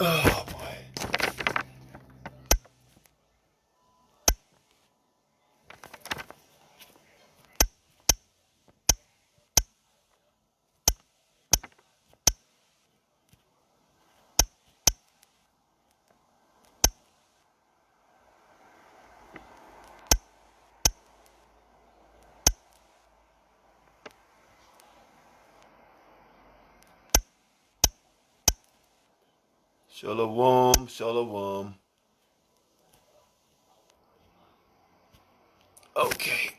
Oh boy. Shalom, shalom. Okay.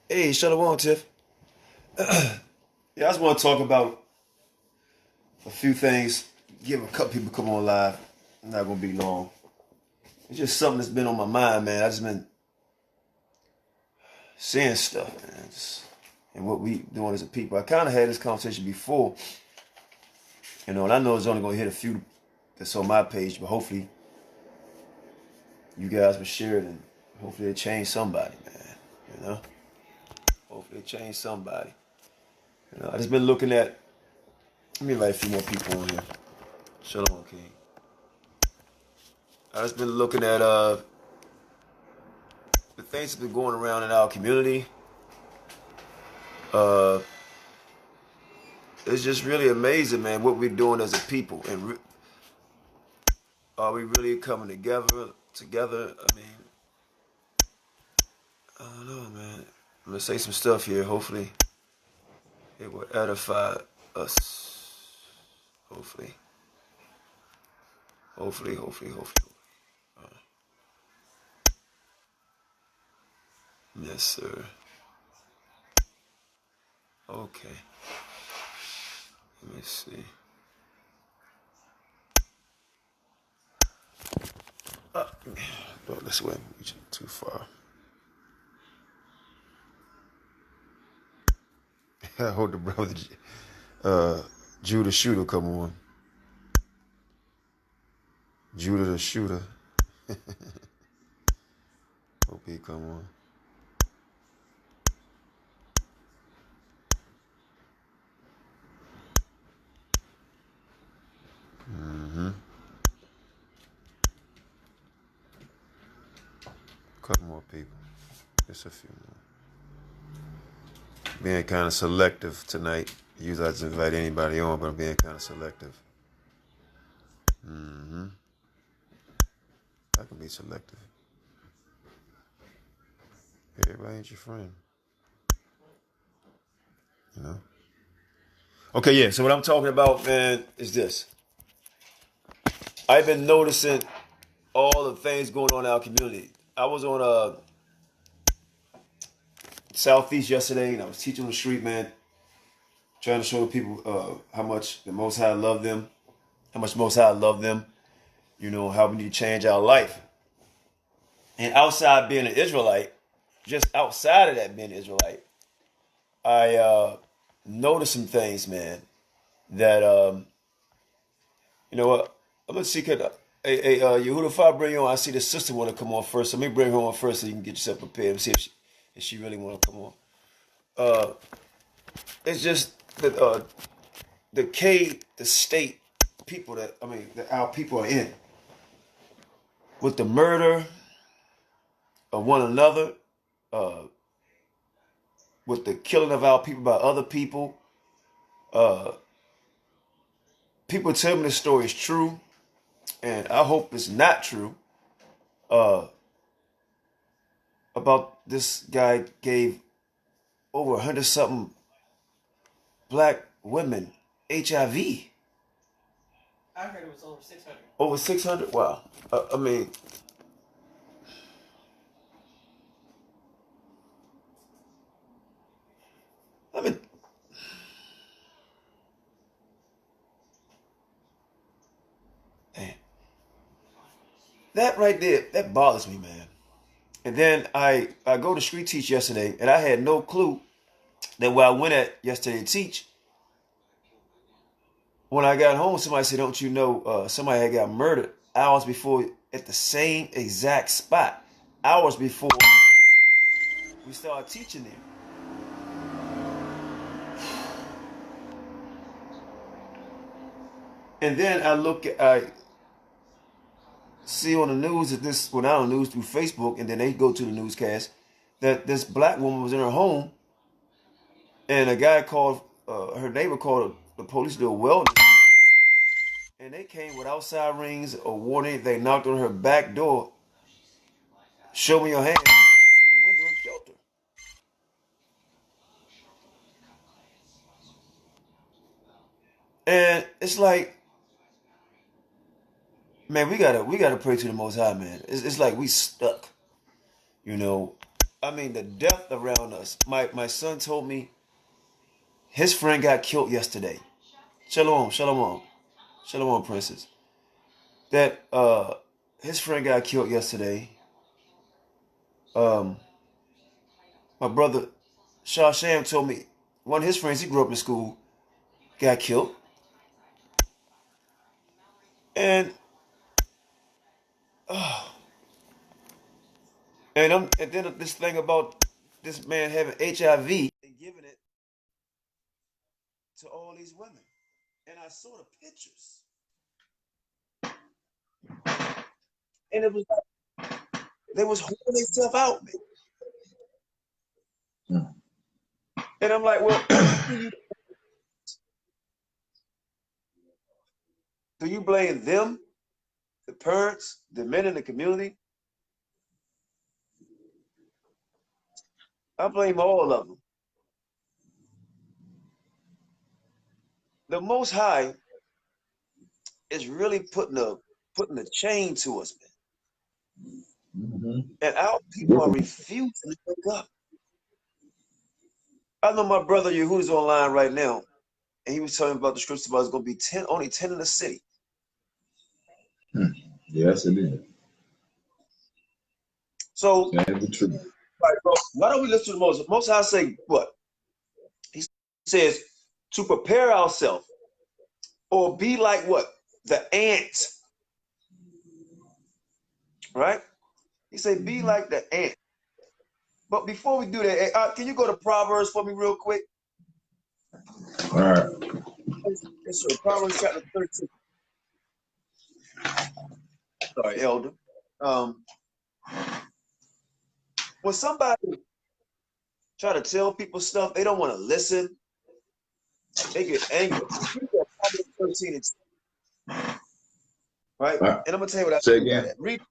Hey, shalom, Tiff. Yeah, I just want to talk about a few things. Give a couple people come on live. Not gonna be long. It's just something that's been on my mind, man. I just been seeing stuff, man. And what we doing as a people. I kind of had this conversation before, and I know it's only gonna hit a few that's on my page, but hopefully you guys will share it and hopefully it change somebody, man. Hopefully it change somebody. I just been looking at. Let me invite a few more people on here. Shalom, King. I just been looking at the things that been going around in our community. It's just really amazing, man, what we're doing as a people, and are we really coming together? I mean, I don't know, man. I'm gonna say some stuff here. Hopefully, it will edify us. Hopefully. Yes, sir. Okay. Let me see. Go this way. Reaching too far. I hope the brother Judah Shooter come on. Judah the Shooter. Hope he come on. Couple more people. Just a few more. Being kind of selective tonight. Usually I just invite anybody on, but I'm being kind of selective. I can be selective. Everybody ain't your friend. Okay, yeah. So what I'm talking about, man, is this. I've been noticing all the things going on in our community. I was on Southeast yesterday, and I was teaching on the street, man, trying to show the people how much the Most High love them, how much Most High love them, how we need to change our life. And outside being an Israelite, just outside of that being an Israelite, I noticed some things, man, that, you know what, I'm going to see, hey, Yehuda, if I bring you on, I see the sister want to come on first, so let me bring her on first so you can get yourself prepared and see if she really want to come on. It's just that the state people that our people are in, with the murder of one another, with the killing of our people by other people. People tell me the story is true, and I hope it's not true. About this guy gave over 100-something black women HIV. I heard it was over 600. Over 600? Wow. Man, that right there, that bothers me, man. And then I go to street teach yesterday, and I had no clue that where I went at yesterday to teach, when I got home, somebody said, don't you know somebody had got murdered hours before at the same exact spot, hours before we started teaching there. And then I see on the news that not on the news, through Facebook, and then they go to the newscast that this black woman was in her home, and a guy called, her neighbor called the police to do a wellness, and they came without sirens or warning. They knocked on her back door, show me your hand, through the window and killed her. And it's like, man, we gotta pray to the Most High, man. It's like we stuck, you know. I mean, the death around us. My son told me his friend got killed yesterday. Shalom, shalom, shalom, princess. That his friend got killed yesterday. Um, my brother Shah Sham told me one of his friends he grew up in school got killed, and uh, and then this thing about this man having HIV and giving it to all these women, and I saw the pictures, and it was like they was holding themselves out, man. And I'm like, well, do you blame them, the parents, the men in the community? I blame all of them. The Most High is really putting a chain to us, man. And our people are refusing to wake up. I know my brother Yehuda's online right now, and he was telling about the scripture about it's going to be only 10 in the city. Yes, it is. So, right, why don't we listen to the Most? Most High say what? He says to prepare ourselves, or be like what? The ants. Right? He said, be like the ant. But before we do that, can you go to Proverbs for me real quick? All right. Yes, sir. Proverbs chapter 13. Sorry, Elder. When somebody try to tell people stuff, they don't want to listen. They get angry. Proverbs 13 and 10. Right? And I'm going to tell you what I say mean by again. that. Read,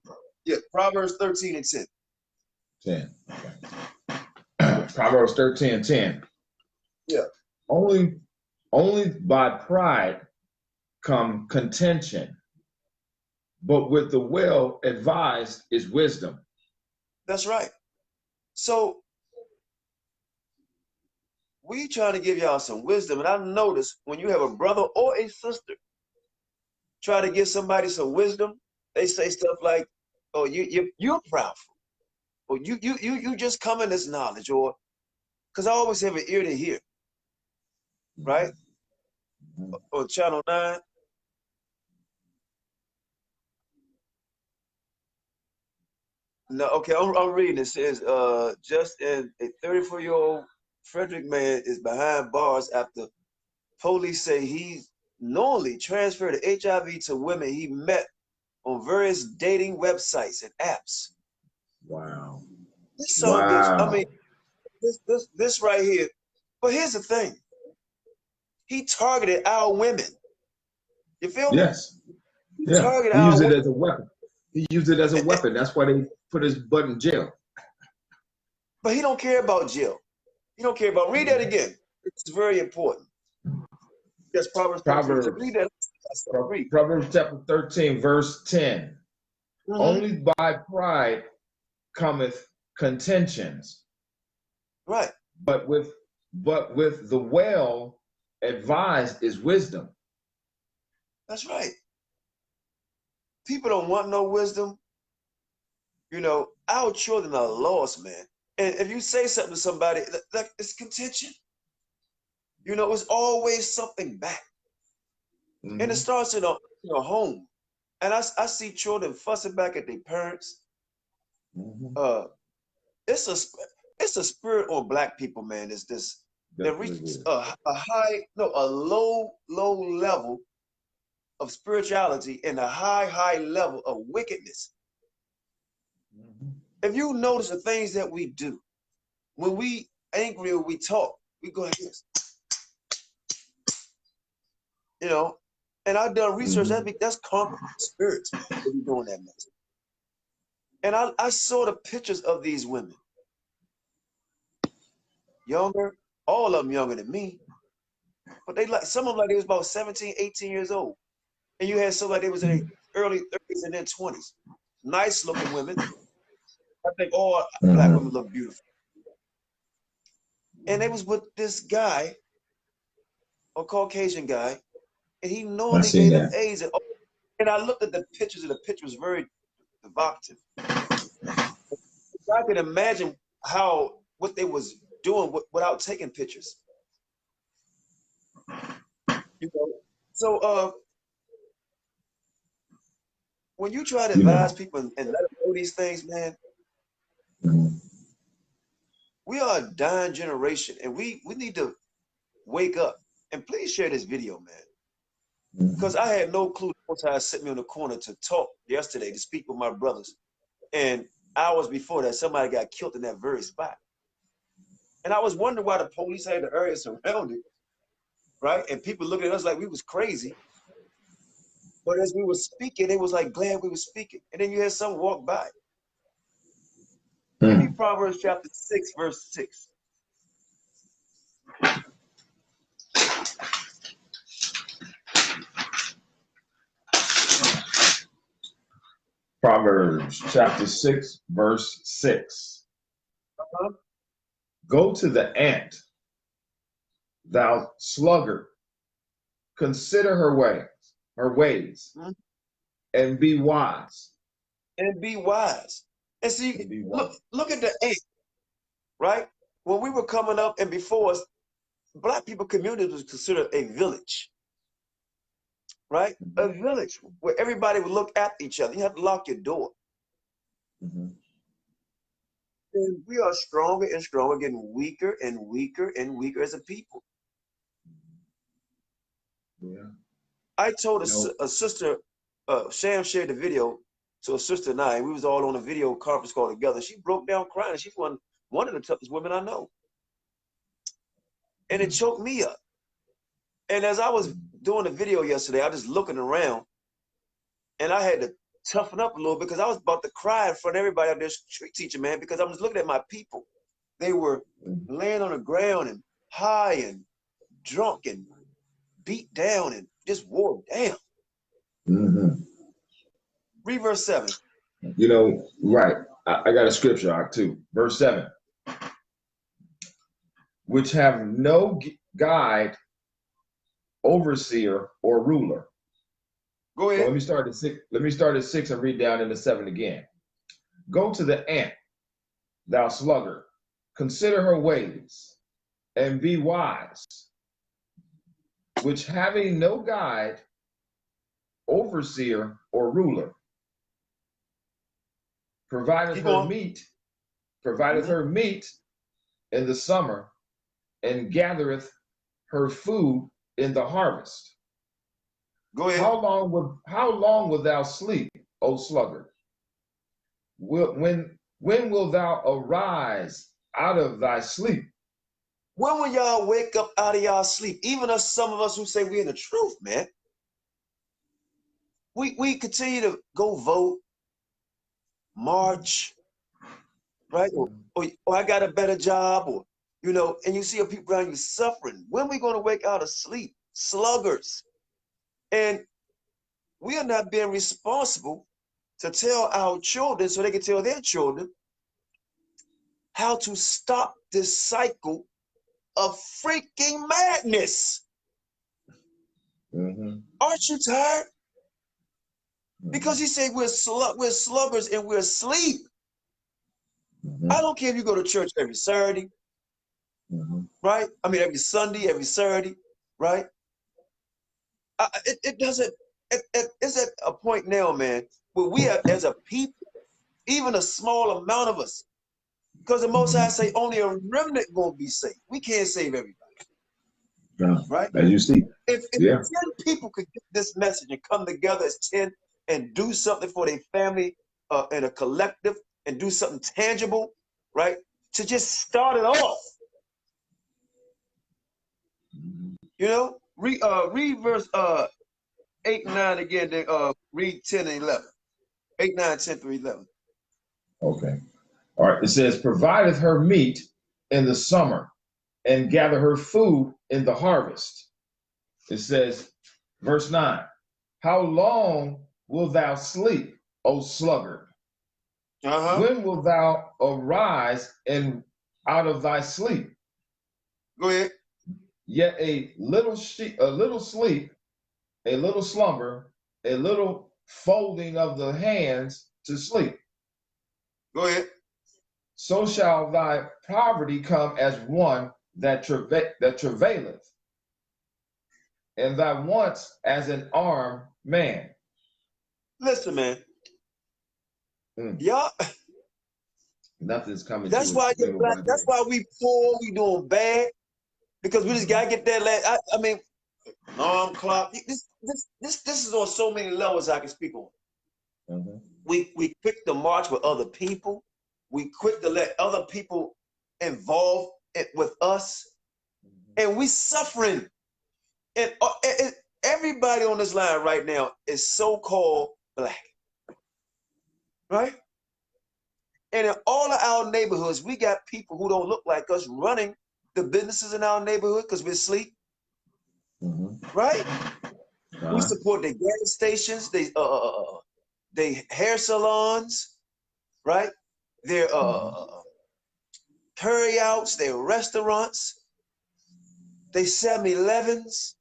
Proverbs 13 and 10. 10. Okay. Proverbs 13 and 10. Yeah. Only by pride come contention, but with the well advised is wisdom. That's right. So we trying to give y'all some wisdom, and I notice when you have a brother or a sister try to give somebody some wisdom, they say stuff like, "Oh, you're proudful," or you just come in this knowledge," or because I always have an ear to hear, right? Or Channel 9. No, okay, I'm reading. It says, just in a 34-year-old Frederick man is behind bars after police say he knowingly transferred HIV to women he met on various dating websites and apps. Wow. This son gets, I mean, this right here. But here's the thing. He targeted our women. You feel me? Yes. He Yeah. targeted He our used it women. as a weapon. He used it as a weapon. That's why they put his butt in jail. But he don't care about jail. He don't care about. Read that again. It's very important. Yes, Proverbs 13. Read that. Read. Proverbs chapter 13, verse 10. Only by pride cometh contentions. Right. But with the well advised is wisdom. That's right. People don't want no wisdom. You know, our children are lost, man. And if you say something to somebody, like it's contention. You know, it's always something back. And it starts in a home. And I see children fussing back at their parents. It's a spirit on black people, man. It's this that reaches a low level of spirituality and a high level of wickedness. If you notice the things that we do, when we angry or we talk, we go like this. You know, and I've done research, that's conquering spirits that we doing that mess. And I saw the pictures of these women. Younger, all of them younger than me. But they like, some of them like they was about 17, 18 years old. And you had some like they was in their early 30s and then 20s. Nice looking women. I think all black women look beautiful. And they was with this guy, a Caucasian guy, and he normally gave them AIDS. And I looked at the pictures, and the picture was very evocative. I could imagine what they was doing without taking pictures. You know, so when you try to advise people and let them know these things, man, we are a dying generation, and we need to wake up. And please share this video, man, because I had no clue. Most I sent me on the corner to talk yesterday to speak with my brothers, and hours before that, somebody got killed in that very spot. And I was wondering why the police had the area surrounded, right? And people looking at us like we was crazy. But as we were speaking, it was like glad we were speaking. And then you had someone walk by. Give me Proverbs chapter 6, verse 6. Proverbs chapter 6, verse 6. Go to the ant, thou sluggard, consider her ways, and be wise. And be wise. And see, look at the ant, right? When we were coming up and before us, black people community was considered a village, right? A village where everybody would look at each other. You have to lock your door. And we are stronger and stronger, getting weaker and weaker and weaker as a people. Yeah. I told a sister, Sham shared the video to a sister and I, and we was all on a video conference call together. She broke down crying. She's one of the toughest women I know. And it choked me up. And as I was doing the video yesterday, I was just looking around, and I had to toughen up a little because I was about to cry in front of everybody out there, street teacher, man, because I was looking at my people. They were laying on the ground and high and drunk and beat down and just wore down. Read verse 7. You know, right. I got a scripture out too. Verse 7. Which have no guide, overseer, or ruler. Go ahead. So let me start at 6. Let me start at 6 and read down into 7 again. Go to the ant, thou sluggard, consider her ways, and be wise. Which having no guide, overseer, or ruler, provideth her meat in the summer, and gathereth her food in the harvest. Go ahead. How long wilt thou sleep, O sluggard? When wilt thou arise out of thy sleep? When will y'all wake up out of y'all sleep? Even us, some of us who say we're in the truth, man. We continue to go vote, march, right? Or I got a better job, or, you know, and you see people around you suffering. When are we going to wake out of sleep? Sluggers. And we are not being responsible to tell our children so they can tell their children how to stop this cycle of freaking madness. Aren't you tired? Because he said we're sluggers and we're asleep. I don't care if you go to church every Saturday, right? I mean, every Sunday, every Saturday, right? It doesn't, it's at a point now, man, where we have, as a people, even a small amount of us, because the Most High say only a remnant gonna be saved. We can't save everybody. Right? As you see. If Yeah. 10 people could get this message and come together as 10 and do something for their family in a collective and do something tangible, right? To just start it off. You know, read verse 8 and 9 again, then read 10 and 11. 8, 9, 10 through 11. Okay. All right. It says, provideth her meat in the summer and gather her food in the harvest. It says, verse 9, how long wilt thou sleep, O sluggard? When wilt thou arise and out of thy sleep? Go ahead. Yet a little sleep, a little slumber, a little folding of the hands to sleep. Go ahead. So shall thy poverty come as one that travaileth, and thy wants as an armed man. Listen, man. Y'all. Nothing's coming. That's why you're black. That's why we poor. We doing bad because we just gotta get that last. I mean, alarm clock. This is on so many levels I can speak on. We quick to march with other people. We quick to let other people involve it with us, and we suffering. And everybody on this line right now is so-called black, right? And in all of our neighborhoods, we got people who don't look like us running the businesses in our neighborhood because we're asleep, right? We support their gas stations, they hair salons, right? Their carryouts, their restaurants, they 7-Elevens,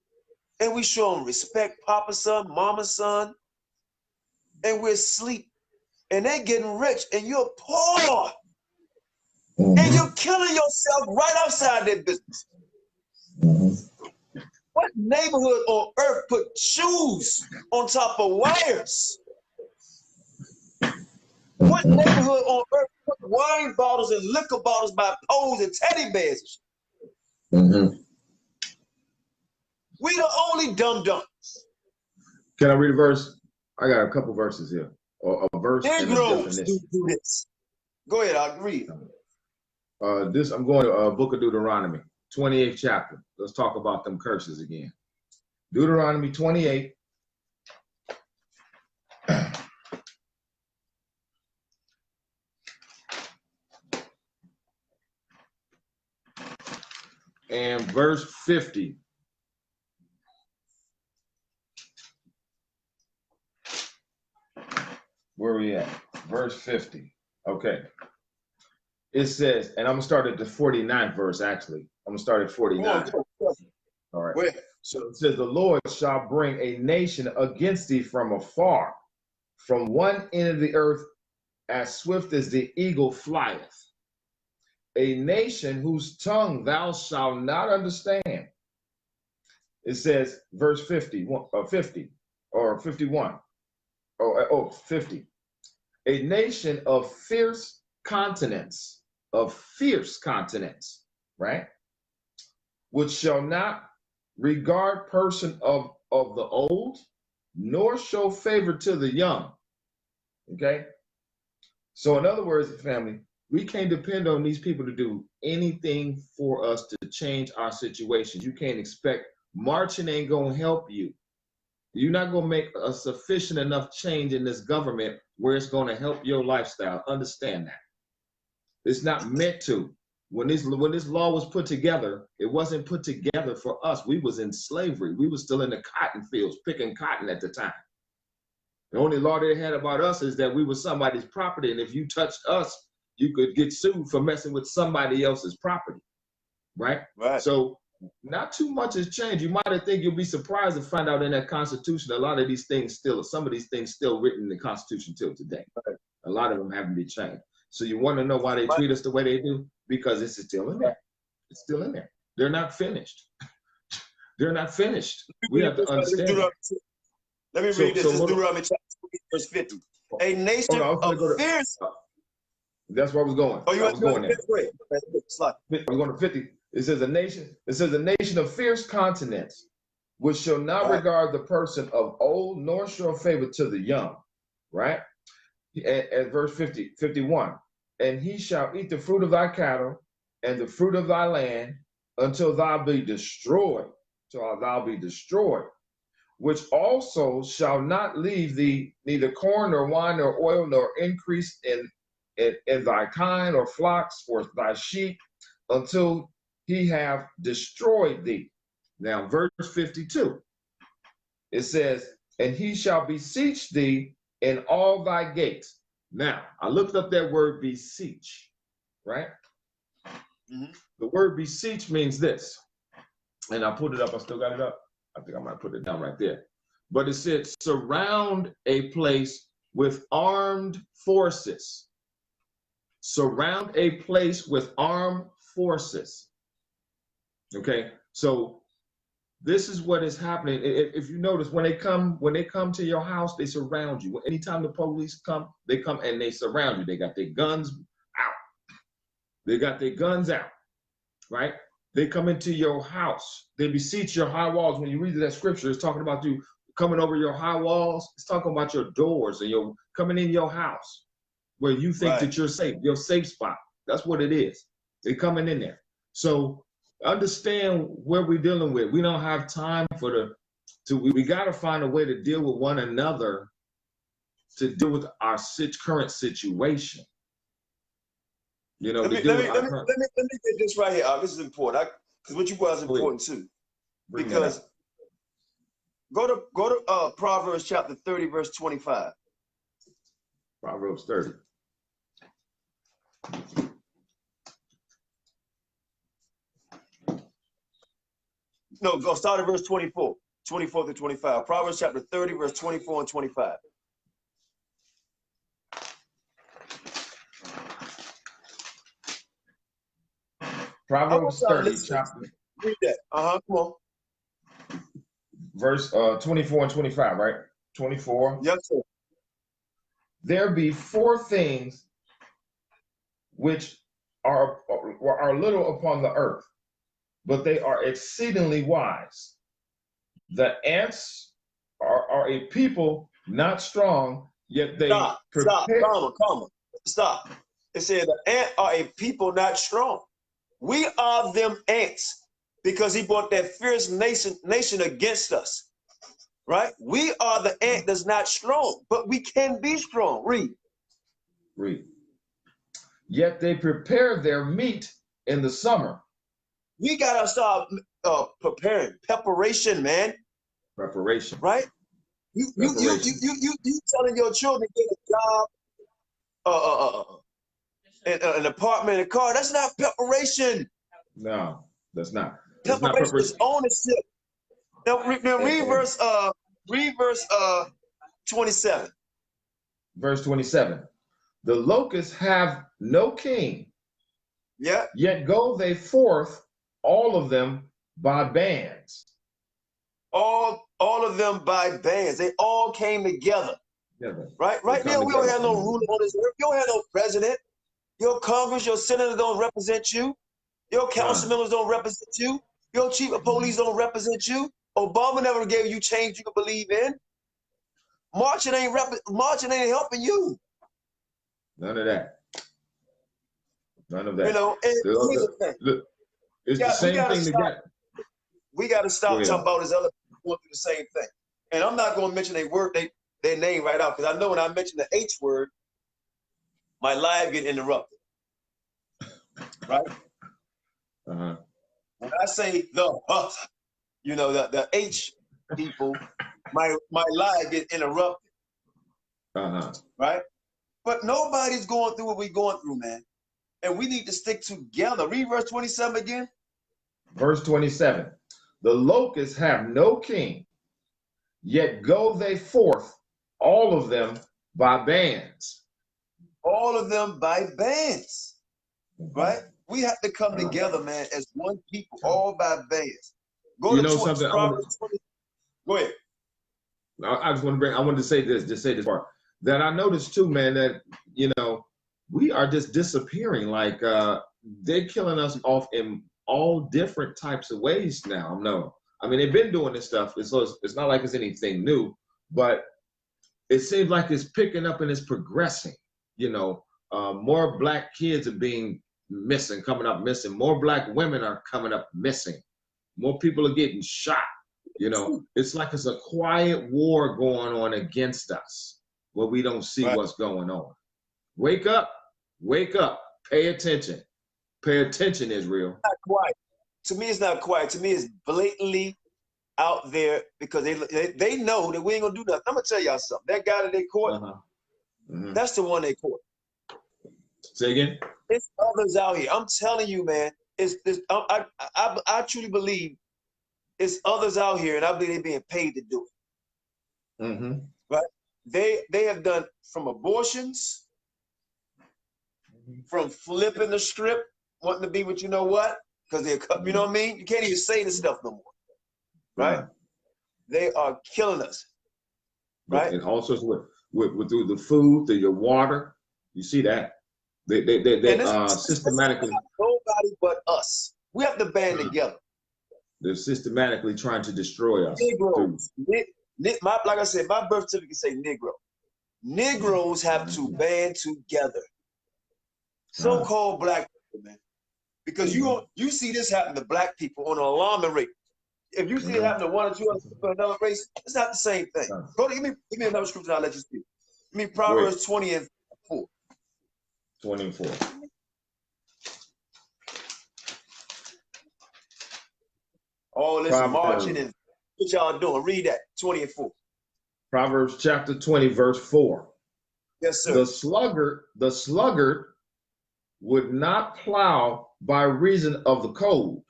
and we show them respect, Papa son, Mama son, and we're asleep. And they're getting rich, and you're poor. And you're killing yourself right outside their business. What neighborhood on earth put shoes on top of wires? What neighborhood on earth put wine bottles and liquor bottles by poles and teddy bears? We the only dum-dums. Can I read a verse? I got a couple verses here. Or a verse and a definition. Do this. Go ahead, I'll read. I'm going to Book of Deuteronomy, 28th chapter. Let's talk about them curses again. Deuteronomy 28. And verse 50. Where are we at? Verse 50. Okay. It says, and I'm going to start at the 49th verse, actually. I'm going to start at 49. All right. Where? So it says, the Lord shall bring a nation against thee from afar, from one end of the earth, as swift as the eagle flieth. A nation whose tongue thou shalt not understand. It says, verse 50 or 51. 50. A nation of fierce continents, right? Which shall not regard person of the old, nor show favor to the young. Okay? So in other words, family, we can't depend on these people to do anything for us to change our situations. You can't expect marching ain't gonna help you. You're not going to make a sufficient enough change in this government where it's going to help your lifestyle. Understand that. It's not meant to. When this law was put together, it wasn't put together for us. We was in slavery. We was still in the cotton fields, picking cotton at the time. The only law they had about us is that we were somebody's property, and if you touched us, you could get sued for messing with somebody else's property, right? Right. So not too much has changed. You might think you'll be surprised to find out in that Constitution, a lot of these things some of these things still written in the Constitution till today. Right. A lot of them haven't been changed. So you want to know why they treat us the way they do? Because it's still in there. It's still in there. They're not finished. They're not finished. We have to understand. Let me read this. This is Deuteronomy chapter verse 50. A nation of fierce. That's where I was going. Oh, you was going there. I was going to 50. It says a nation of fierce continents, which shall not regard the person of old, nor show favor to the young. Right? At verse 51. And he shall eat the fruit of thy cattle and the fruit of thy land until thou be destroyed, which also shall not leave thee neither corn nor wine nor oil nor increase in thy kine or flocks or thy sheep until he have destroyed thee. Now, verse 52, it says, and he shall beseech thee in all thy gates. Now, I looked up that word beseech, right? Mm-hmm. The word beseech means this, and I put it up. I still got it up. I think I might put it down right there. But it said, surround a place with armed forces. Surround a place with armed forces. Okay, so this is what is happening. If you notice, when they come to your house, they surround you. Anytime the police come, they come and they surround you. They got their guns out. Right? They come into your house. They beseech your high walls. When you read that scripture, it's talking about you coming over your high walls. It's talking about your doors and your coming in your house where you think that you're safe, your safe spot. That's what it is. They're coming in there. So understand where we're dealing with. We don't have time we got to find a way to deal with one another, to deal with our current situation. You know, let me get this right here. This is important because what you brought is important too. Because go to Proverbs chapter 30, verse 25. Proverbs 30. No, go start at verse 24 to 25. Proverbs chapter 30, verse 24 and 25. Proverbs 30, chapter. Read that. Come on. Verse 24 and 25, right? 24. Yes, sir. There be four things which are little upon the earth, but they are exceedingly wise. The ants are a people not strong, yet they Stop. It said the ants are a people not strong. We are them ants because he brought that fierce nation against us. Right? We are the ant that's not strong, but we can be strong. Read. Yet they prepare their meat in the summer. We gotta start preparation, man. Preparation. Right? You telling your children to get a job, an apartment, a car. That's not preparation. No, that's not. Preparation is ownership. Now read verse 27. Verse 27. The locusts have no king. Yeah. Yet go they forth, all of them by bands. All of them by bands. They all came together. Right now, we don't have no ruler on this earth. You don't have no president. Your Congress, your senators don't represent you. Your council members don't represent you. Your chief of police don't represent you. Obama never gave you change you can believe in. Marching ain't helping you. None of that. None of that. You know, and here's the thing. It's the same thing together. We got to stop talking about this other people going through the same thing. And I'm not going to mention their name right out, because I know when I mention the H word, my live get interrupted. Right? Uh-huh. When I say the H people, my live get interrupted. Uh-huh. Right? But nobody's going through what we're going through, man. And we need to stick together. Read verse 27 again. Verse 27. The locusts have no king, yet go they forth, all of them by bands. All of them by bands. Right? We have to come together, man, as one people, all by bands. Go to something. Go ahead. I wanted to say this part. That I noticed too, man, that, we are just disappearing. Like they're killing us off in all different types of ways now. No, I mean, they've been doing this stuff. It's not like it's anything new, but it seems like it's picking up and it's progressing. You know, more black kids are being missing, coming up missing. More black women are coming up missing. More people are getting shot. You know, it's like it's a quiet war going on against us where we don't see what's going on. Wake up, pay attention. Pay attention, Israel. Not quiet. To me, it's not quiet. To me, it's blatantly out there because they know that we ain't gonna do nothing. I'm gonna tell y'all something. That guy that they caught, that's the one they caught. Say again? It's others out here. I'm telling you, man. I truly believe it's others out here, and I believe they're being paid to do it. Right? They have done from abortions, from flipping the script, wanting to be with you know what, because they're, you know what I mean? You can't even say this stuff no more, right? They are killing us, right? And also with through the food, through your water, you see that they systematically. Nobody but us. We have to band together. They're systematically trying to destroy us. Negroes. Like I said, my birth certificate say Negro. Negroes have to band together. So-called black people, man. Because you see this happen to black people on an alarming rate. If you see it happen to one or two other people in another race, it's not the same thing. Go to, give me another scripture and I'll let you speak. Give me Proverbs 20:4. 24. All this marching and what y'all doing? Read that, 20:4. Proverbs chapter 20, verse 4. Yes, sir. The sluggard would not plow by reason of the cold.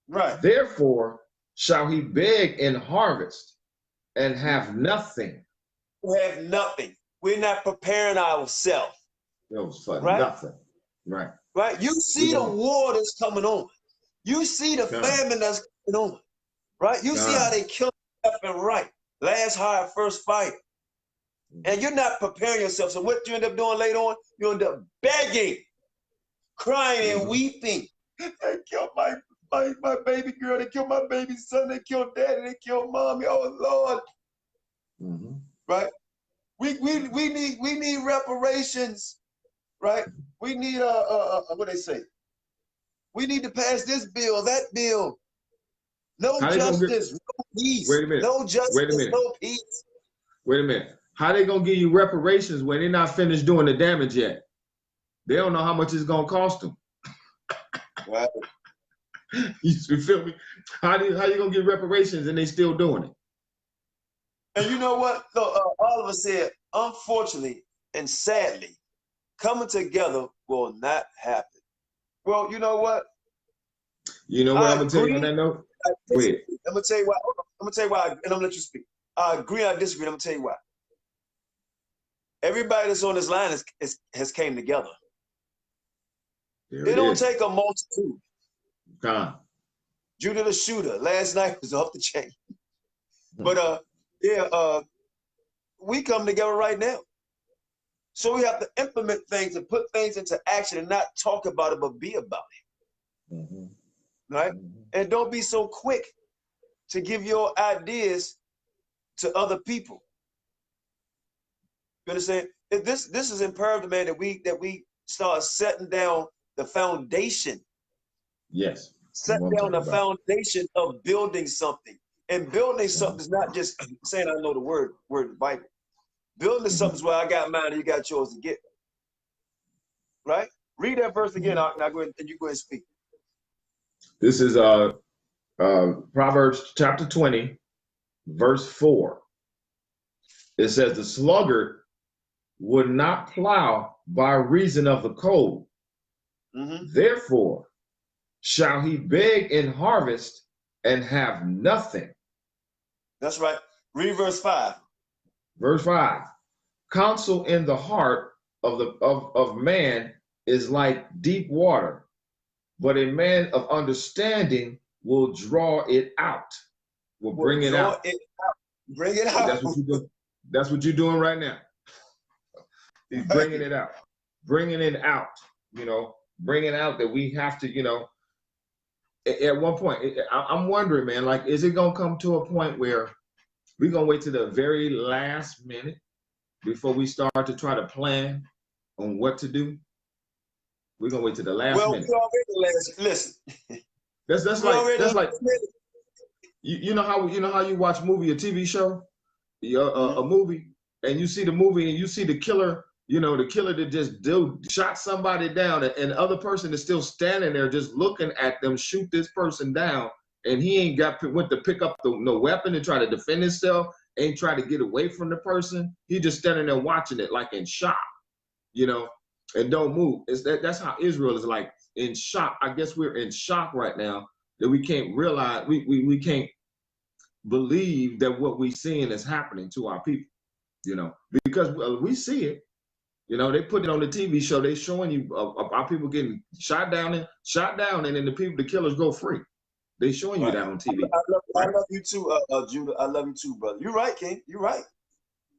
Right. Therefore shall he beg in harvest and have nothing. We have nothing. We're not preparing ourselves. For nothing. Right. Right. You see the war that's coming on. You see the famine that's coming on. Right. You see how they kill left and right. Last hire, first fight. And you're not preparing yourself. So what you end up doing later on, you end up begging, crying and weeping. They killed my baby girl. They killed my baby son. They killed daddy. They killed mommy. Oh Lord. Right. We need reparations. Right. We need what they say. We need to pass this bill, that bill. No justice, no peace. Wait a minute. No justice, no peace. Wait a minute. How they gonna give you reparations when they're not finished doing the damage yet? They don't know how much it's gonna cost them. Right. You feel me? How you gonna get reparations and they still doing it? And you know what? So, all of us said, unfortunately and sadly, coming together will not happen. Well, you know what? You know what I'm gonna tell you on that note? Wait. I'm gonna tell you why. I'm gonna tell you why, and I'm gonna let you speak. I agree. I disagree. I'm gonna tell you why. Everybody that's on this line has came together. It don't take a multitude. Judah the shooter last night was off the chain. But we come together right now. So we have to implement things and put things into action and not talk about it, but be about it. Right? And don't be so quick to give your ideas to other people. You understand? This is imperative, man, that we start setting down the foundation. Yes. Set down the foundation of building something. And building something is not just saying I know the word in the Bible. Building something is where I got mine and you got yours to get. Right? Read that verse again, and I'll go ahead and you go ahead and speak. This is Proverbs chapter 20, verse 4. It says, the sluggard would not plow by reason of the cold. Therefore shall he beg in harvest and have nothing. That's right. Read verse 5. Verse 5. Counsel in the heart of man is like deep water, but a man of understanding will draw it out. Will bring it out. Bring it out. That's what you do. That's what you're doing right now. He's bringing it out. Bringing it out. You know, bringing out that we have to, you know, at one point, I'm wondering, man, like, is it gonna come to a point where we're gonna wait to the very last minute before we start to try to plan on what to do? We're gonna wait to the last Well, minute. we already listen. That's We already like you know how you watch a movie, a TV show, a movie, and you see the movie and you see the killer, the killer that just shot somebody down, and the other person is still standing there just looking at them shoot this person down, and he ain't went to pick up no weapon and try to defend himself, ain't try to get away from the person. He just standing there watching it like in shock, and don't move. That's how Israel is, like, in shock. I guess we're in shock right now that we can't realize, we can't believe that what we're seeing is happening to our people, because we see it. They put it on the TV show. They showing you our people getting shot down, and then the killers go free. They showing you that on TV. I love you too, Judah. I love you too, brother. You're right, King. You're right.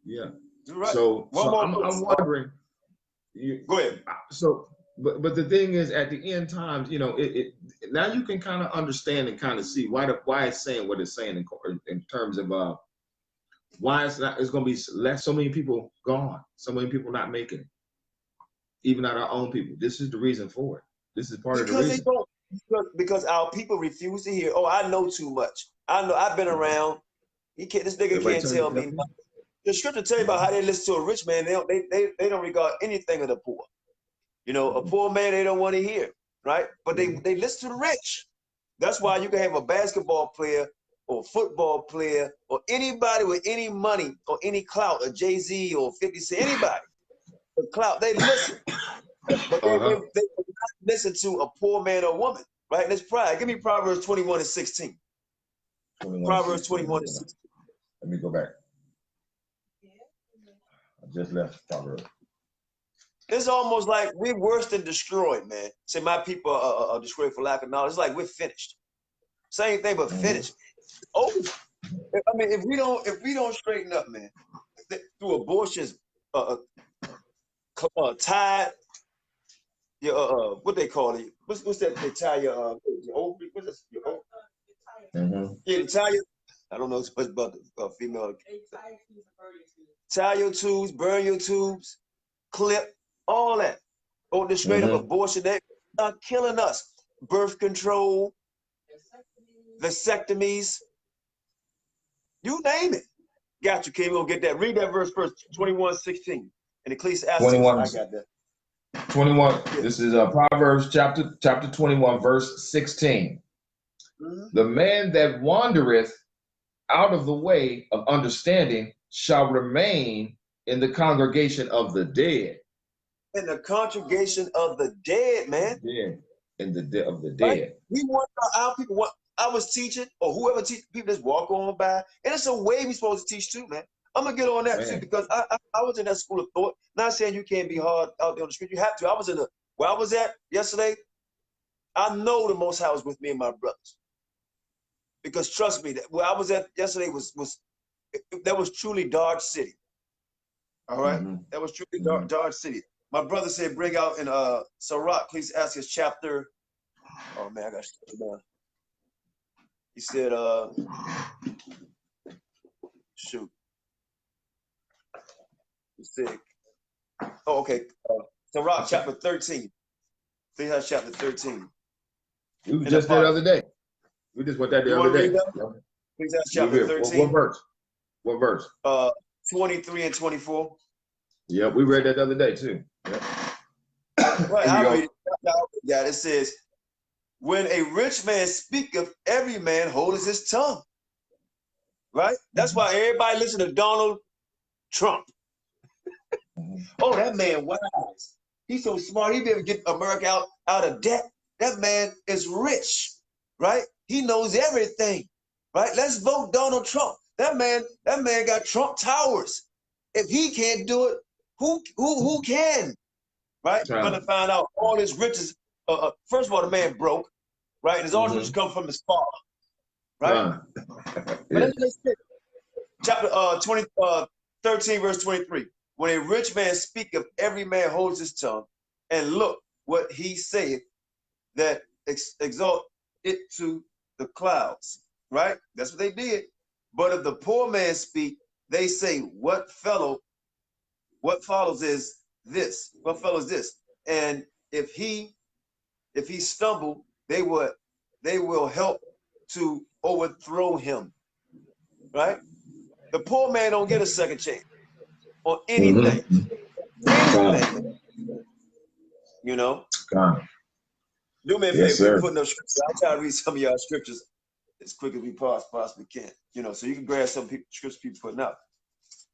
Yeah. You're right. So I'm wondering. Go ahead. So, but the thing is, at the end times, now you can kind of understand and kind of see why it's saying what it's saying in terms of why it's going to be less. So many people gone. So many people not making it, even at our own people. This is the reason for it. This is part of the reason. Because our people refuse to hear. Oh, I know too much. I know. I've been around. This nigga can't tell me nothing. The scripture tell you about how they listen to a rich man. They don't regard anything of the poor. A poor man they don't want to hear, right? But they listen to the rich. That's why you can have a basketball player or a football player or anybody with any money or any clout, a Jay-Z or 50 Cent, anybody. The clout, they listen. But they not listen to a poor man or woman, right? That's pride. Give me Proverbs 21:16. Proverbs 21:16. Let me go back. I just left Proverbs. It's almost like we're worse than destroyed, man. Say my people are destroyed for lack of knowledge. It's like we're finished. Same thing, but finished. Oh, I mean, if we don't straighten up, man, through abortions, tied, what they call it? What's that? They tie your ovary. What's this? Your ovary? Yeah, tie your. I don't know much about the female. Tie your tubes, burn your tubes, clip, all that. Or the straight up abortion, they are killing us. Birth control, vasectomies, you name it. Got you, King. We'll get that. Read that verse first, 21:16. In Ecclesiastes, 21. I got that. 21. Yeah. This is Proverbs chapter 21, verse 16. The man that wandereth out of the way of understanding shall remain in the congregation of the dead. In the congregation of the dead, man. Yeah, of the dead. Right? We want our people. What I was teaching, or whoever teach people, just walk on by, and it's a way we supposed to teach too, man. I'm gonna get on that too, because I was in that school of thought. Not saying you can't be hard out there on the street. You have to. I was where I was at yesterday. I know the Most High was with me and my brothers, because trust me, where I was at yesterday that was truly dark city. All right, that was truly dark city. My brother said, bring out in Sirach, please ask his chapter. Oh man, I got to down. He said, shoot. He said, oh, okay. Sirach chapter 13. Please ask chapter 13. We were just there the other day. We just went there the other day. Please ask chapter 13. What verse? What verse? 23 and 24. Yeah, we read that the other day too. Yep. Right, I read it. It says, when a rich man speaketh, every man holdeth his tongue. Right? That's why everybody listen to Donald Trump. Oh, that man wise. He's so smart. He be able to get America out of debt. That man is rich. Right? He knows everything. Right? Let's vote Donald Trump. That man got Trump Towers. If he can't do it, who can? Right? We're gonna find out all his riches. First of all, the man broke, right? And his all riches come from his father, right? But let's chapter 13, verse 23. When a rich man speaketh, every man holds his tongue, and look what he saith that exalt it to the clouds. Right? That's what they did. But if the poor man speak, they say, what follows is this. What follows this? And if he stumble, they will help to overthrow him. Right? The poor man don't get a second chance on anything. Anything. You know? God. Do me a Yes, favor, sir. we putting up scriptures. I'll try to read some of y'all scriptures as quick as we possibly can. You know, so you can grab some scriptures people putting up.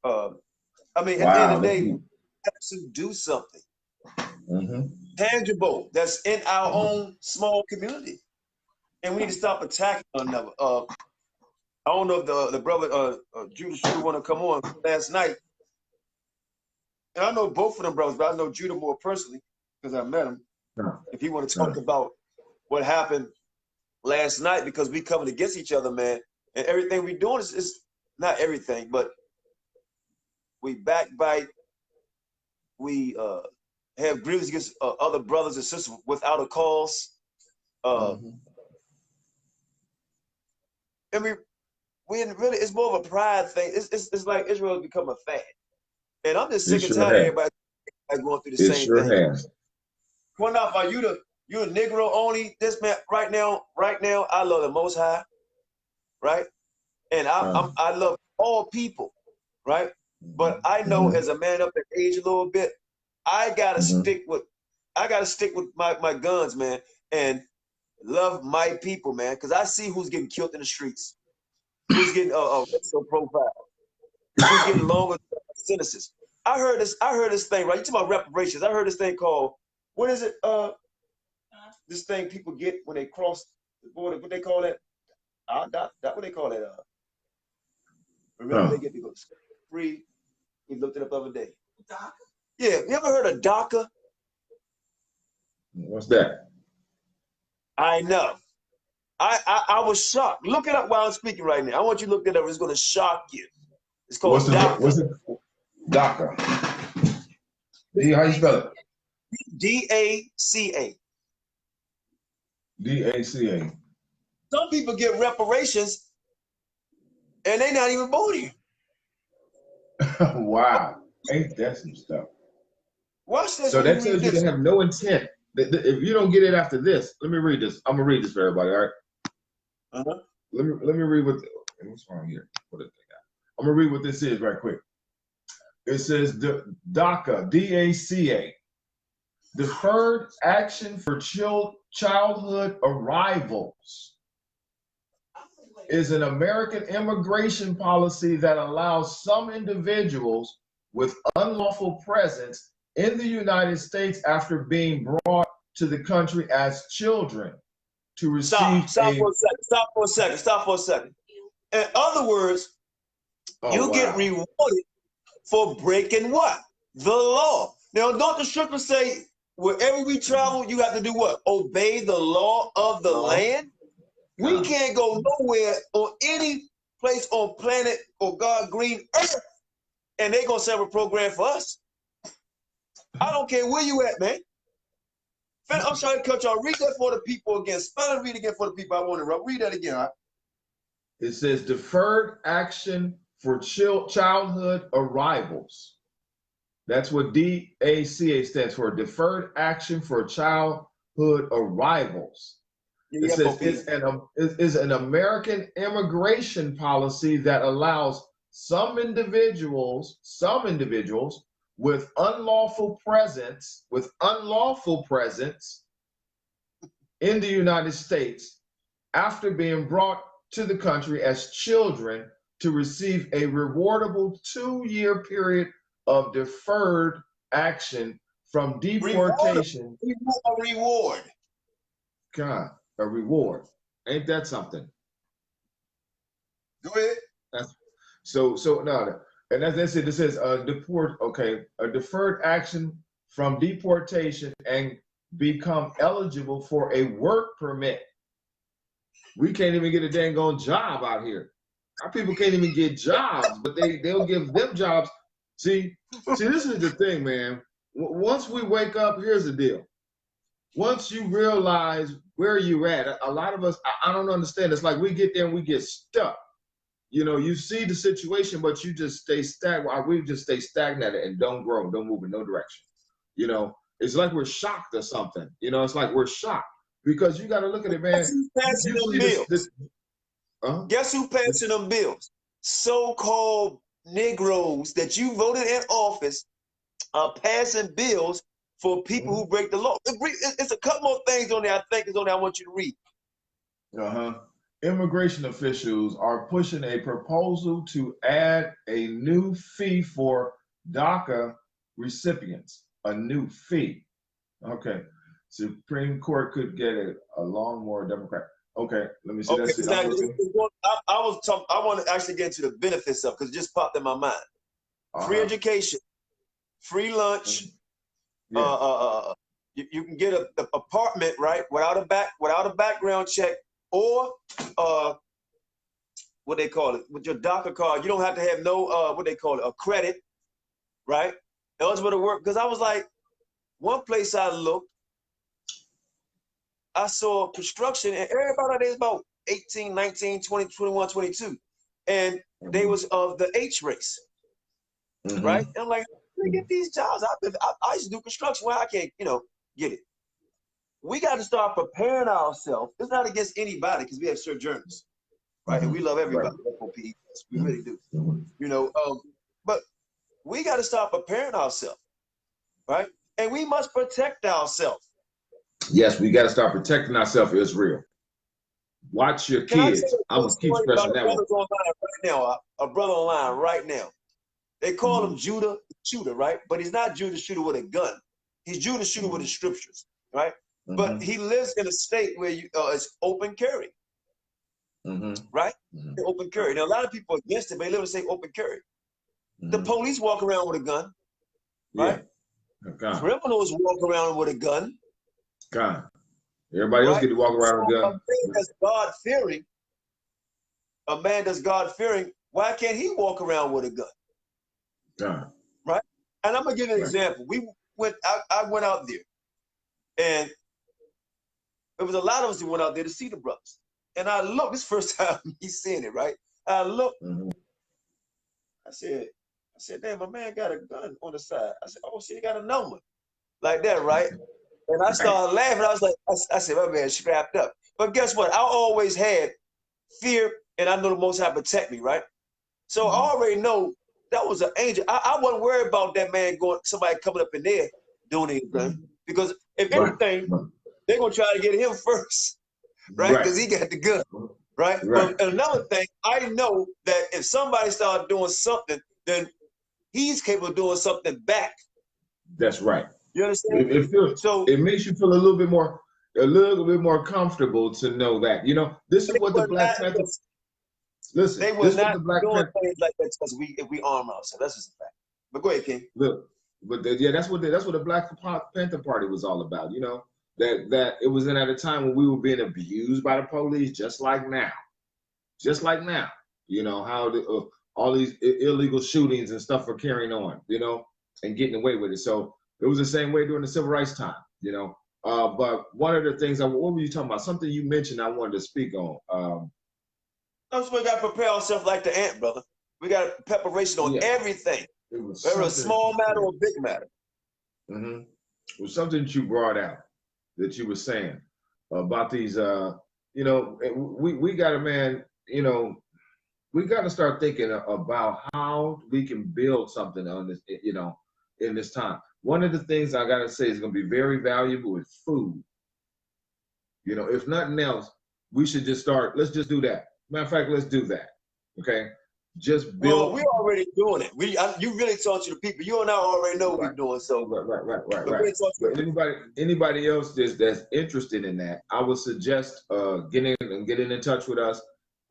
I mean, at the end of the day, we have to do something tangible that's in our own small community. And we need to stop attacking one another. I don't know if the brother Judah Shooter want to come on last night. And I know both of them brothers, but I know Judah more personally because I met him. If he want to talk about what happened last night, because we coming against each other, man, and everything we doing is not everything, but we backbite, we have grievances against other brothers and sisters without a cause. And we really, it's more of a pride thing. It's like Israel has become a fad, and I'm just sick and tired of everybody going through the same thing. Qanath, are you a Negro only? This man right now, I love the Most High, right? And I love all people, right? But I know as a man up in age a little bit, I gotta stick with my guns, man, and love my people, man, because I see who's getting killed in the streets, who's getting a racial profile, who's getting longer sentences. I heard this thing, right? You talking about reparations? I heard this thing called, what is it? This thing people get when they cross the border. What they call that? What they call that? Remember they get people free. We looked it up the other day. DACA? Yeah, you ever heard of DACA? What's that? I know. I was shocked. Look it up while I'm speaking right now. I want you to look it up. It's going to shock you. It's called DACA. What's it? DACA. How you spell it? DACA. DACA. Some people get reparations and they're not even born here. Wow. Ain't that some stuff? Watch this. So that tells you they have no intent. If you don't get it after this, let me read this. I'm gonna read this for everybody, all right? Let me read what's wrong here. What did they got? I'm gonna read what this is right quick. It says DACA, DACA, Deferred Action for Childhood Arrivals, is an American immigration policy that allows some individuals with unlawful presence in the United States after being brought to the country as children to receive Stop for a second. In other words, get rewarded for breaking what? The law. Now, don't the scripture say wherever we travel, you have to do what? Obey the law of the land? We can't go nowhere on any place on planet or God green earth, and they're going to set up a program for us. I don't care where you at, man. I'm trying to cut y'all. Read that for the people again. Spell and read again for the people. I want to read that again. Right? It says Deferred Action for Childhood Arrivals. That's what DACA stands for, Deferred Action for Childhood Arrivals. It says it's an American immigration policy that allows some individuals with unlawful presence in the United States after being brought to the country as children to receive a rewardable 2-year period of deferred action from deportation. A reward. God, a reward. Ain't that something? Go ahead. So no, and as it says a deferred action from deportation and become eligible for a work permit. We can't even get a dang on job out here. Our people can't even get jobs, but they'll give them jobs. See, this is the thing, man. Once we wake up, here's the deal. once you realize where you're at, a lot of us, I don't understand. It's like we get there and we get stuck. You know, you see the situation, but you just stay stagnant. We just stay stagnant and don't grow, don't move in no direction. You know, it's like we're shocked or something. You know, it's like we're shocked because you got to look at it, man. Guess who's passing You them see bills? huh? Guess who passing them bills? So-called Negroes that you voted in office are passing bills for people who break the law. It's a couple more things on there. I think is on there. I want you to read. Immigration officials are pushing a proposal to add a new fee for DACA recipients. A new fee. Okay. Supreme Court could get a long more Democrat. Okay, let me see. Okay, That's it. I want to actually get into the benefits of because it just popped in my mind. Free education, free lunch. You can get an apartment right without a background check, or what they call it with your DACA card. You don't have to have no what they call it, a credit, right? Eligible to work. Because I was like, one place I looked, I saw construction, and everybody there is about 18, 19, 20, 21, 22. And they was of the H race, right? And I'm like, let me get these jobs. I used to do construction. Why I can't, get it? We got to start preparing ourselves. It's not against anybody because we have sojourners, right? And we love everybody. F.O.P.E. We really do. But we got to start preparing ourselves, right? And we must protect ourselves. Yes, we got to start protecting ourselves, Israel. Watch your kids. I'm going to keep stressing that one. A brother online right now. They call him Judah Shooter, right? But he's not Judah Shooter with a gun. He's Judah Shooter with the scriptures, right? But he lives in a state where it's open carry, right? Open carry. Now, a lot of people are against it, but they live in the state open carry. The police walk around with a gun, right? Criminals walk around with a gun. Everybody else get to walk around with a gun. A man that's God-fearing, why can't he walk around with a gun? Right? And I'm going to give you an example. I went out there, and there was a lot of us who went out there to see the brothers. And I looked, this first time he's seeing it, right? I looked, I said, damn, my man got a gun on the side. I said, oh, shit, he got a number. Like that, right? And I started laughing. I was like, I said, my man strapped up. But guess what? I always had fear, and I know the Most High protect me, right? So I already know that was an angel. I wasn't worried about that man somebody coming up in there doing anything. Because if anything, they're going to try to get him first, right? Because he got the gun, right? But another thing, I know that if somebody started doing something, then he's capable of doing something back. That's right. You understand? It makes you feel a little bit more comfortable to know that. This is what the Black Panthers. Listen, they were not doing things like that because if we arm ourselves. That's just a fact. But go ahead, King. Look, but that's what the Black Panther Party was all about. That it was at a time when we were being abused by the police, just like now. How all these illegal shootings and stuff are carrying on. And getting away with it. So it was the same way during the civil rights time. But one of the things, what were you talking about? Something you mentioned I wanted to speak on. That's what we got to prepare ourselves like the ant, brother. We got preparation on everything. Whether a small matter or a big matter. It was something that you brought out that you were saying about these, we got to, man, we got to start thinking about how we can build something on this, in this time. One of the things I got to say is going to be very valuable is food. If nothing else, we should just start. Let's just do that. Matter of fact, let's do that. Okay. Just build. Well, we're already doing it. You really talk to the people. You and I already know what we're doing. So right. But anybody else that's interested in that, I would suggest getting in touch with us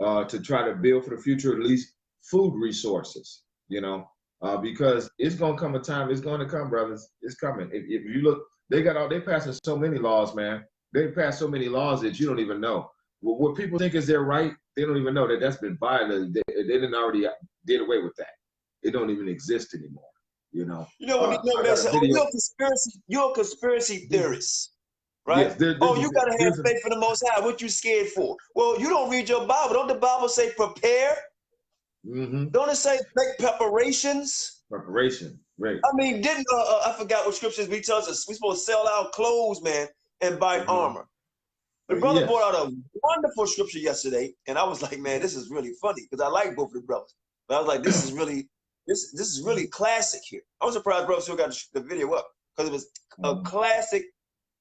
to try to build for the future at least food resources. Because it's gonna come a time. It's going to come, brothers. It's coming. If you look, they passing so many laws, man. They passed so many laws that you don't even know. What people think is their right, they don't even know that's been violated. They didn't already did away with that. It don't even exist anymore. You're a conspiracy theorist, right? Yes, Oh, you got to have faith for the Most High. What you scared for? Well, you don't read your Bible. Don't the Bible say prepare? Don't it say make preparations? Preparation, right. I mean, didn't I forgot what scriptures we tells us we're supposed to sell our clothes, man, and buy armor. The brother brought out a wonderful scripture yesterday, and I was like, man, this is really funny because I like both of the brothers. But I was like, this is really this is really classic here. I was surprised brothers still got the video up because it was a classic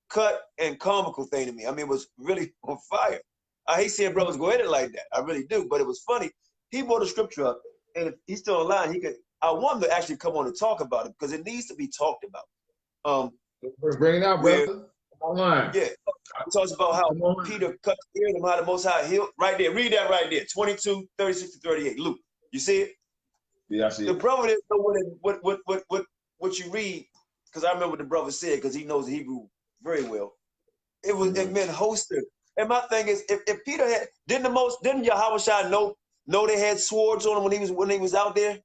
cut and comical thing to me. I mean, it was really on fire. I hate seeing brothers go at it like that. I really do, but it was funny. He brought the scripture up, and if he's still online, he could. I want him to actually come on and talk about it because it needs to be talked about. Bring it out, brother. Online. Yeah, it talks about how Peter cut the ear and how the Most High healed. Right there, read that right there. 22, 36 to 38. Luke, you see it? Yeah, I see it. The brother didn't know what you read, because I remember what the brother said because he knows Hebrew very well. It meant holster. And my thing is, if Peter had didn't Yahawashi know they had swords on him when he was out there?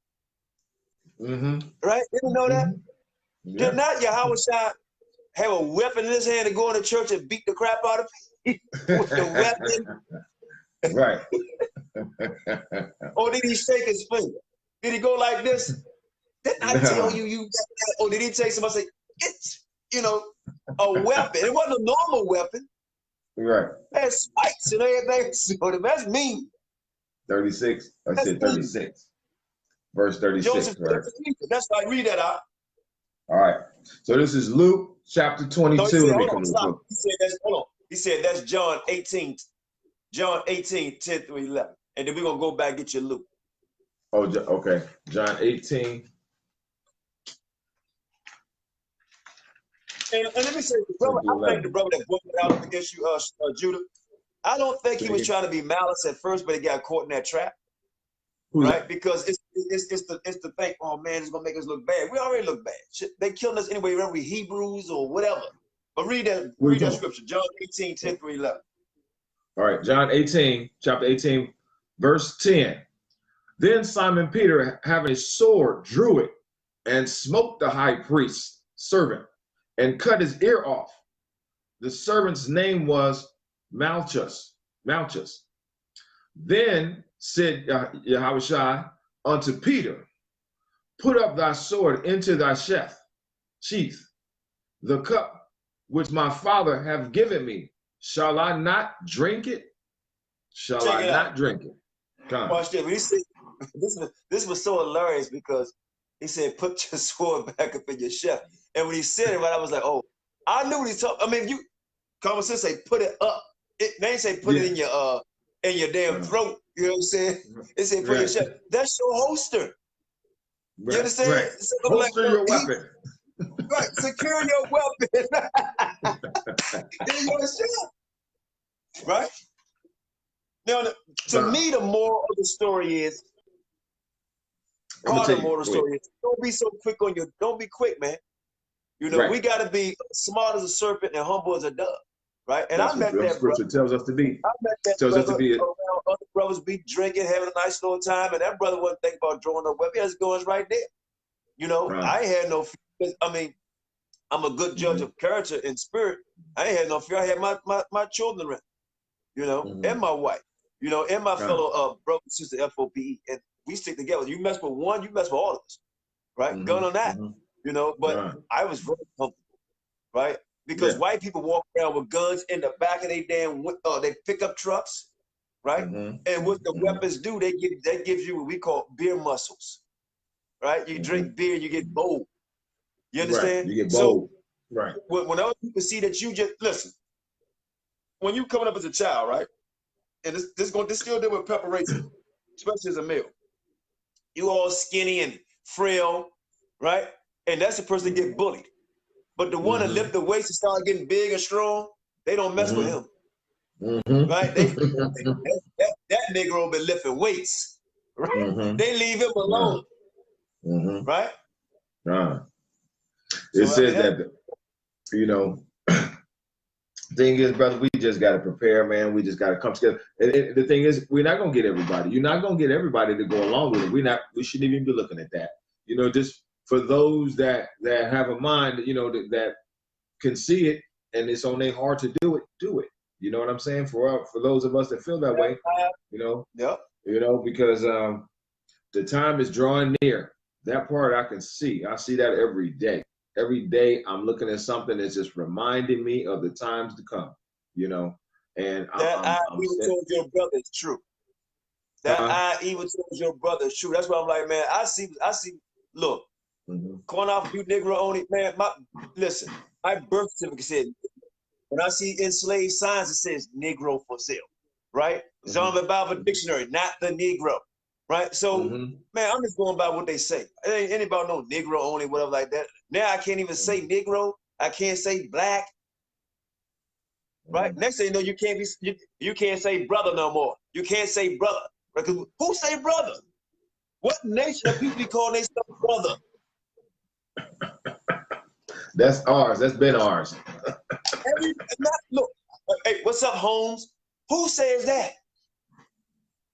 Right? Didn't know that? Yeah. Did not Yahawashi have a weapon in his hand to go in the church and beat the crap out of people with the weapon? Right. Or did he shake his finger? Did he go like this? Didn't I tell you or did he take somebody and say, it's, a weapon? It wasn't a normal weapon. Right. It had spikes and everything. So that's mean. 36. I said 36. Verse 36. Joseph, right? That's why I read that out. All right. So this is Luke chapter 22. No, he said, hold on, stop. He said that's John 18. John 18, 10 through 11. And then we're going to go back and get your Luke. Oh, okay. John 18. And let me say, brother, I think the brother that brought it out against you, Judah, I don't think he was trying to be malice at first, but he got caught in that trap. Right? Because it's the thing, oh man, it's gonna make us look bad. We already look bad. They killed us anyway, whether we Hebrews or whatever. But read that scripture, John 18, 10 through 11. All right, John 18, chapter 18, verse 10. Then Simon Peter, having a sword, drew it and smote the high priest's servant and cut his ear off. The servant's name was Malchus. Then said Yahawashi unto Peter, put up thy sword into thy sheath. The cup which my Father hath given me, shall I not drink it? Shall I not drink it? Watch this. When he said, this was so hilarious because he said, put your sword back up in your sheath. And when he said it, right, I was like, oh, I knew what he's talking. I mean, you common sense say put it up. They ain't say put it in your damn throat. You know what I'm saying? They say put it in your sheath. That's your holster. You understand? Right. So holster your weapon. Right. Secure your weapon in your sheath. Right? Now, to me, the moral of the story is, don't be so quick don't be quick, man. We got to be smart as a serpent and humble as a dove, right? And I met that scripture tells us to be. I met that brother around other brothers be drinking, having a nice little time, and that brother wasn't thinking about drawing a weapon. His guns right there. I had no fear. I mean, I'm a good judge of character and spirit. I ain't had no fear. I had my children around, and my wife, and my fellow brother and sister F.O.P.E. And we stick together. You mess with one, you mess with all of us, right? Gun on that, but I was very comfortable, right? Because white people walk around with guns in the back of their damn they pickup trucks, right? And what the weapons do, that gives you what we call beer muscles, right? You drink beer, you get bold. You understand? You get bold. So, when other people see that you just listen, when you coming up as a child, right? And this still deal with preparation, especially as a male. You all skinny and frail, right? And that's the person that get bullied. But the one that lift the weights and start getting big and strong, they don't mess with him. Right? That Negro been lifting weights. Right? They leave him alone. Right? It says that, thing is, brother, we just got to prepare, man. We just got to come together. And the thing is, we're not going to get everybody. You're not going to get everybody to go along with it. We shouldn't even be looking at that. Just for those that have a mind, that can see it, and it's on their heart to do it, do it. You know what I'm saying? For those of us that feel that way, you know, because the time is drawing near. That part I can see. I see that every day. Every day I'm looking at something that's just reminding me of the times to come, you know. And I even told your brother it's true. I even told your brother it's true. That's why I'm like, man, I see, look, Qanath, you Negro only, man, listen, my birth certificate said, when I see enslaved signs, it says Negro for sale, right? It's on the Bible dictionary, not the Negro, right? So, man, I'm just going by what they say. Ain't anybody know Negro only, whatever like that. Now I can't even say Negro. I can't say black, right? Next thing you know, you can't say brother no more. You can't say brother. Because who say brother? What nation of people be calling themselves brother? That's ours. That's been ours. Look, hey, what's up, Holmes? Who says that?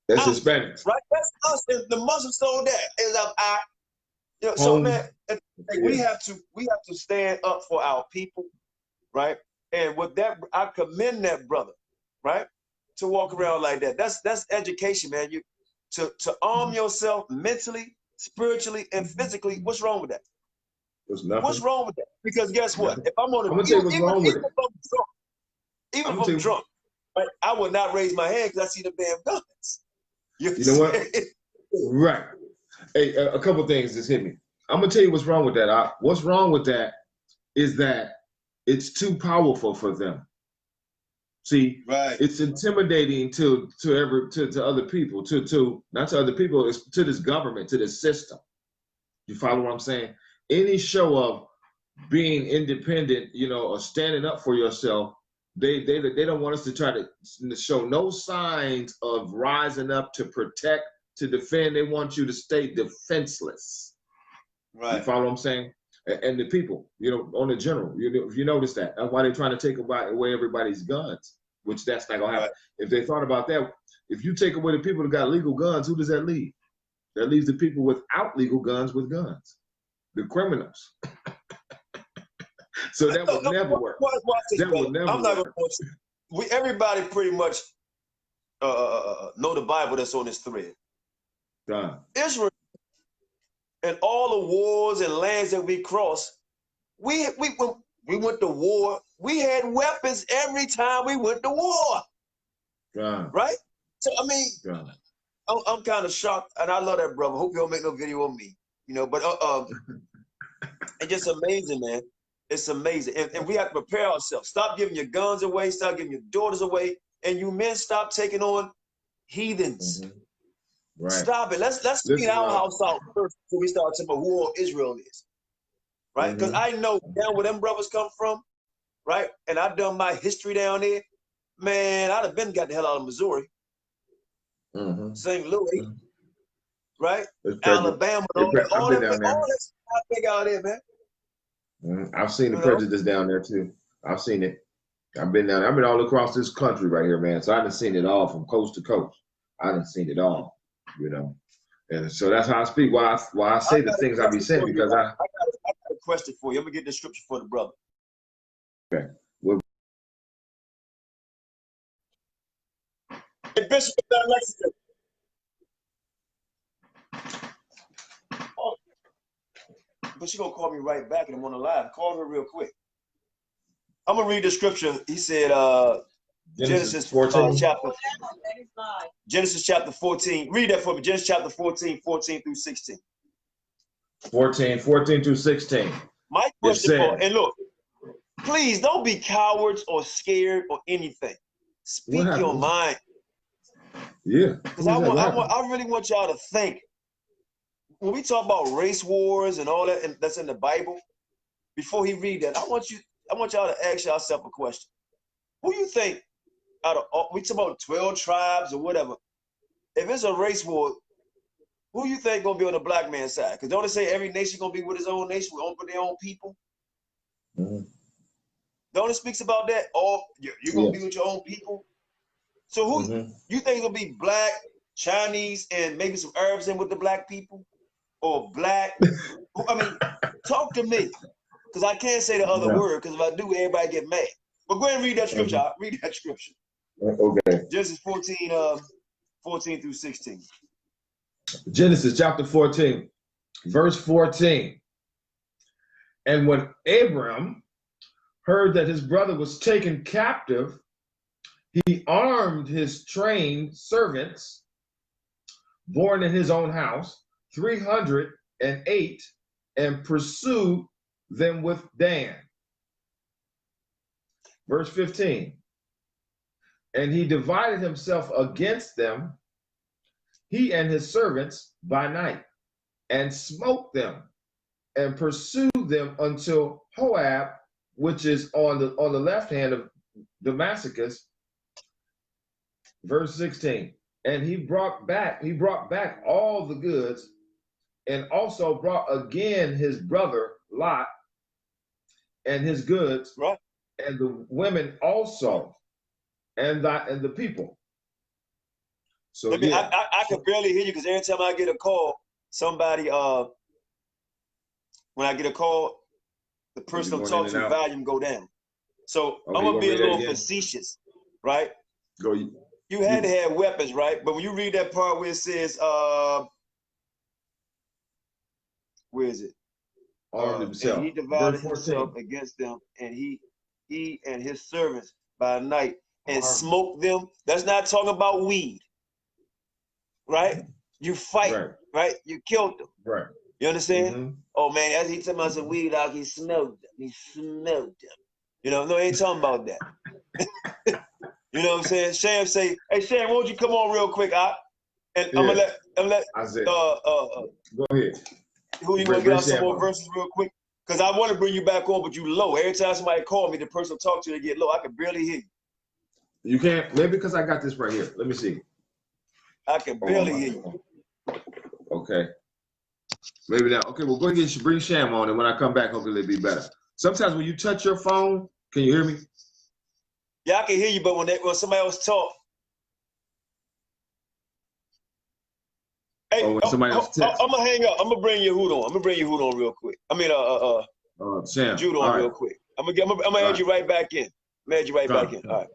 That's Hispanics, right? That's us. The Muslims told that. Is you know, so man, we have to stand up for our people, right? And with that, I commend that brother, right, to walk around like that. That's education, man. You to arm yourself mentally, spiritually, and physically. What's wrong with that? There's nothing. What's wrong with that? Because guess what? If I'm on I'm gonna tell you what's wrong with it. Even if I'm drunk, right, I would not raise my hand because I see the damn guns. You know what? Right. Hey, a couple things just hit me. I'm gonna tell you what's wrong with that. What's wrong with that is that it's too powerful for them. See, it's intimidating to other people, to not to other people, it's to this government, to this system. You follow what I'm saying? Any show of being independent, you know, or standing up for yourself, they don't want us to try to show no signs of rising up to protect, to defend. They want you to stay defenseless. Right. You follow what I'm saying? And the people, you know, on the general, if you notice that, that's why they're trying to take away everybody's guns, which that's not gonna happen. If they thought about that, if you take away the people that got legal guns, who does that leave? That leaves the people without legal guns with guns, the criminals. So that would never work. That would never work. Everybody pretty much know the Bible that's on this thread. Israel and all the wars and lands that we crossed, we went to war. We had weapons every time we went to war. Right? So I mean, I'm kind of shocked, and I love that brother. Hope you don't make no video on me, you know. But it's just amazing, man. It's amazing, and we have to prepare ourselves. Stop giving your guns away. Stop giving your daughters away, and you men stop taking on heathens. Right. Stop it. Let's clean our house out first before we start talking about who all Israel is. Right? Because I know down where them brothers come from, right? And I've done my history down there. Man, I'd have been got the hell out of Missouri. St. Louis, right? Alabama, all that stuff big out there, man. I've seen the prejudice down there too. I've seen it. I've been down there. I've been all across this country right here, man. So I done seen it all from coast to coast. I done seen it all, you know. And so that's how I speak. Why I say the things I be saying, because I got a question for you. I'm gonna get the scripture for the brother. Okay. Well, hey, Bishop of Lexington. But she gonna call me right back, and I'm on the live. Call her real quick. I'm gonna read the scripture. He said, Genesis 14, Genesis chapter 14. Read that for me. Genesis chapter 14, 14 through 16. 14 through 16. My question and look, please don't be cowards or scared or anything. Speak your mind. Yeah. Because I really want y'all to think. When we talk about race wars and all that, and that's in the Bible, before he read that, I want y'all to ask yourself a question. Who you think out of we talk about 12 tribes or whatever? If it's a race war, who you think gonna be on the black man's side? Because don't it say every nation gonna be with his own nation, with their own people? Don't it speaks about that? You're gonna be with your own people. So who you think is gonna be black, Chinese, and maybe some Arabs in with the black people? Or black? I mean, talk to me. Because I can't say the other word, because if I do, everybody get mad. But go ahead and read that scripture. Read that scripture. Okay. Genesis 14, 14 through 16. Genesis chapter 14, verse 14. And when Abram heard that his brother was taken captive, he armed his trained servants, born in his own house, 308, and pursued them with Dan. Verse 15. And he divided himself against them, he and his servants, by night, and smote them, and pursued them until Moab, which is on the left hand of Damascus. Verse 16. And he brought back all the goods, and also brought again his brother Lot and his goods, right, and the women also, and the people. So yeah, I can barely hear you because every time I get a call, somebody when I get a call, the person I'm talking to, volume go down. So I'm gonna be a little facetious, right? Go. You had to have weapons, right? But when you read that part where it says, where is it? Armed himself. And he divided himself against them, and he and his servants by night, and smoked them. That's not talking about weed, right? You fight, right? You killed them, right? You understand? Mm-hmm. Oh man, as he told me some weed out, he smelled them. He smelled them. You know, no, he ain't talking about that. You know what I'm saying? Sham say, "Hey Sham, won't you come on real quick, and I'm gonna let go ahead. Who you want to get out some more verses real quick? Because I want to bring you back on, but you low. Every time somebody call me, the person I talk to, they get low. I can barely hear you. You can't? Maybe because I got this right here. Let me see. I can barely hear you. Okay. Maybe now. Okay, well, go ahead and bring Sham on, and when I come back, hopefully it'll be better. Sometimes when you touch your phone, can you hear me? Yeah, I can hear you, but when somebody else talk. Hey, when somebody else text. I'm gonna hang up. I'm gonna bring your hood on. I'm gonna bring your hood on real quick. I mean, Sham. Jude on real quick. I'm gonna add you right back in. I'm gonna add you right back in. All right.